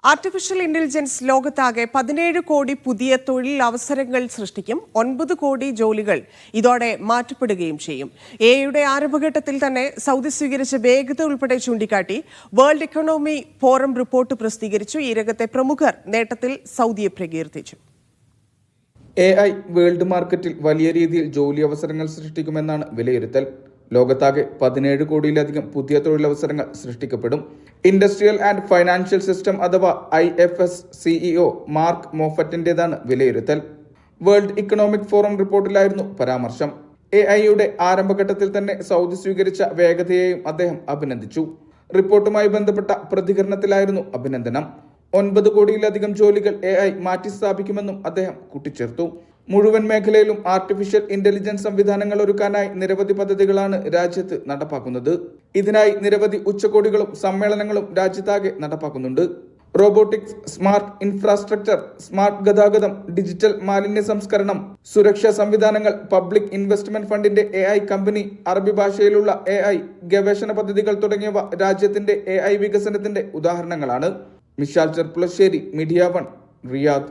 Artificial intelligence ലോകത്താകെ 17 കോടി പുതിയ തൊഴിൽ അവസരങ്ങൾ സൃഷ്ടിക്കും. 9 കോടി ജോലികൾ ഇതോടെ മാറ്റപ്പെടുകയും ചെയ്യും. എയുടെ ആരംഭഘട്ടത്തിൽ തന്നെ സൗദി സ്വീകരിച്ച വേഗത ഉൾപ്പെടെ ചൂണ്ടിക്കാട്ടി വേൾഡ് ഇക്കണോമി ഫോറം റിപ്പോർട്ട് പ്രസിദ്ധീകരിച്ചു. ഈ രംഗത്തെ പ്രമുഖർ നേട്ടത്തിൽ സൗദിയെ പ്രകീർത്തിച്ചു. AI വേൾഡ് മാർക്കറ്റിൽ വലിയ രീതിയിൽ ജോലി അവസരങ്ങൾ സൃഷ്ടിക്കുമെന്നാണ് വിലയിരുത്തൽ. ലോകത്താകെ 17 കോടിയിലധികം പുതിയ തൊഴിലവസരങ്ങൾ സൃഷ്ടിക്കപ്പെടും. ഇൻഡസ്ട്രിയൽ ആൻഡ് ഫൈനാൻഷ്യൽ സിസ്റ്റം അഥവാ IFS CEO മാർക്ക് മോഫറ്റിന്റേതാണ് വിലയിരുത്തൽ. വേൾഡ് ഇക്കണോമിക് ഫോറം റിപ്പോർട്ടിലായിരുന്നു പരാമർശം. AI ആരംഭഘട്ടത്തിൽ തന്നെ സൗദി സ്വീകരിച്ച വേഗതയെയും അദ്ദേഹം അഭിനന്ദിച്ചു. റിപ്പോർട്ടുമായി ബന്ധപ്പെട്ട പ്രതികരണത്തിലായിരുന്നു അഭിനന്ദനം. 9 കോടിയിലധികം ജോലികൾ AI മാറ്റിസ്ഥാപിക്കുമെന്നും അദ്ദേഹം കൂട്ടിച്ചേർത്തു. മുഴുവൻ മേഖലയിലും ആർട്ടിഫിഷ്യൽ ഇന്റലിജൻസ് സംവിധാനങ്ങൾ ഒരുക്കാനായി നിരവധി പദ്ധതികളാണ് രാജ്യത്ത് നടപ്പാക്കുന്നത്. ഇതിനായി നിരവധി ഉച്ചകോടികളും സമ്മേളനങ്ങളും രാജ്യത്താകെ നടപ്പാക്കുന്നുണ്ട്. റോബോട്ടിക്സ്, സ്മാർട്ട് ഇൻഫ്രാസ്ട്രക്ചർ, സ്മാർട്ട് ഗതാഗതം, ഡിജിറ്റൽ മാലിന്യ സംസ്കരണം, സുരക്ഷാ സംവിധാനങ്ങൾ, പബ്ലിക് ഇൻവെസ്റ്റ്മെന്റ് ഫണ്ടിന്റെ AI കമ്പനി, അറബി ഭാഷയിലുള്ള AI ഗവേഷണ പദ്ധതികൾ തുടങ്ങിയവ രാജ്യത്തിന്റെ AI വികസനത്തിന്റെ ഉദാഹരണങ്ങളാണ്. Mishal Cherpulassery, media 1, Riyadh.